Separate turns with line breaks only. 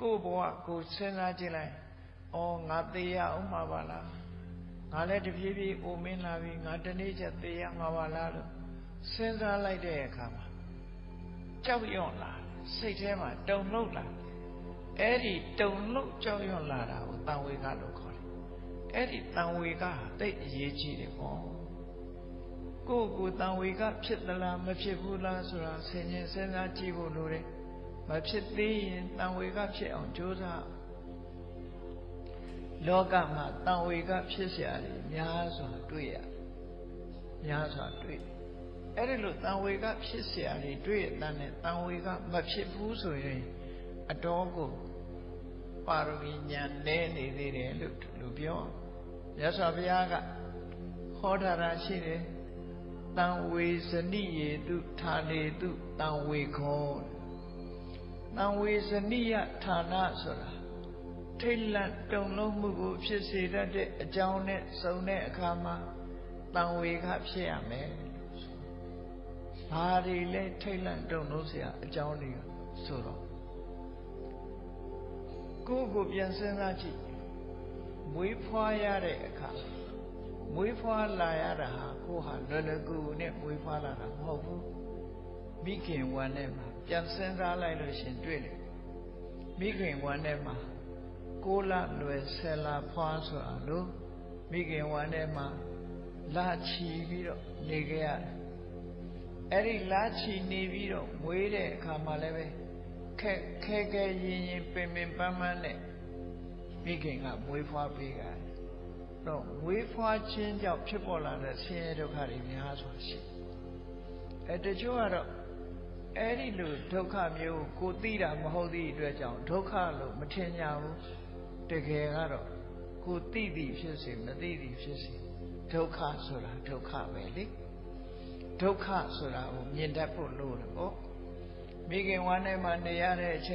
ကိုဘဝကိုစဉ်းစားကြည့်လိုက်ဩငါသေရအောင်မှာပါလားငါလည်းတဖြည်းဖြည်းအိုမင်းလာပြီငါတနေ့ချက်သေရမှာပါလားလို့စဉ်းစားလိုက်တဲ့အခါမှာကြောက်ရွံ့လာစိတ်ထဲမှာတုန်လှုပ်လာအဲ့ဒီတုန်လှုပ်ကြောက်ရွံ့လာတာကိုတန်ဝေကလို့ခေါ်တယ်အဲ့ဒီတန်ဝေကတိတ်အရေးကြီးတယ်ပေါ့ကိုတန်ဝေကဖြစ်သလားမဖြစ်ဘူးလားဆိုတာဆင်ခြင်စဉ်းစားကြည့်ဖို့လိုတယ်မဖြစ်သေးရင်တန်ဝေကဖြစ်အောင်ကြိုးစားလောကမှာတန်ဝေကဖြစ်เสียတယ်များစွာတွေ့ရများစွာတွေ့အဲ့ဒီလိုတန်ဝေကဖြစ်เสียတယ်တွေ့ရတဲ့နဲ့တန်ဝေကမဖြစ်ဘူးဆိုရင်အတော်ကိုပါရမီဉာဏ်နည်းနေသေးတယ်လို့ပြောမြတ်စွာဘုရားကဟောထားတာရှိတယ်တံဝေဇနိယေတုဌာနေတုတံဝေခောတံဝေဇနိယဌာနဆိုတာထိတ်လန့်တုန်လှုပ်မှုကိုဖြစ်စေတတ်တဲ့အကြောင်းနဲ့စုံတဲ့အခါမှာတံဝေကဖြစ်ရမယ်ဘာတွေလဲထိတ်လန့်တုန်လှုပ်เสียအကြောင်းတွေကဆိုတော့ကိုပြန်စဉ်းစားကြည့်မွေးဖွားရတဲ့အခါမွေးဖွားလာရတာဟာကိုဟာလွယ်လွယ်ကူကူနဲ့မွေးဖွားလာတာမဟုတ်ဘူးမိခင်ဝမ်းထဲမှာပြန်စဉ်းစားလိုက်လို့ရှင်တွေ့တယ်မိခင်ဝမ်းထဲမှာ6 လလွယ်10 လဖွားဆိုတာလို့မိခင်ဝမ်းထဲမှာလာချီပြီးတော့နေကြရတယ်အဲ့ဒီလာချီနေပြီးတော့မွေးတဲ့အခါမှာလည်းပဲခဲရင်ပင်ပန်းနဲ့မိခင်ကမွေးဖွားပေးကြတယ်တော့မွေးဖွားခြင်းကြောင့်ဖြစ်ပေါ်လာတဲ့ဆင်းရဲဒုက္ခတွေများစွာရှိတချို့ကတော့အဲ့ဒီလိုဒုက္ခမျိုးကိုသိတာမဟုတ်သည့်အတွက်ကြောင့်ဒုက္ခလို့မထင်ကြဘူးတကယ်ကတော့ကိုသိသည်ဖြစ်စေမသိသည်ဖြစ်စေဒုက္ခဆိုတာဒုက္ခပဲလေဒုက္ခဆိုတာကိုမြင်တတ်ဖို့လိုတယ်ပေါ့မိခင်ဝမ်းထဲမှာနေရတဲ့အချိန်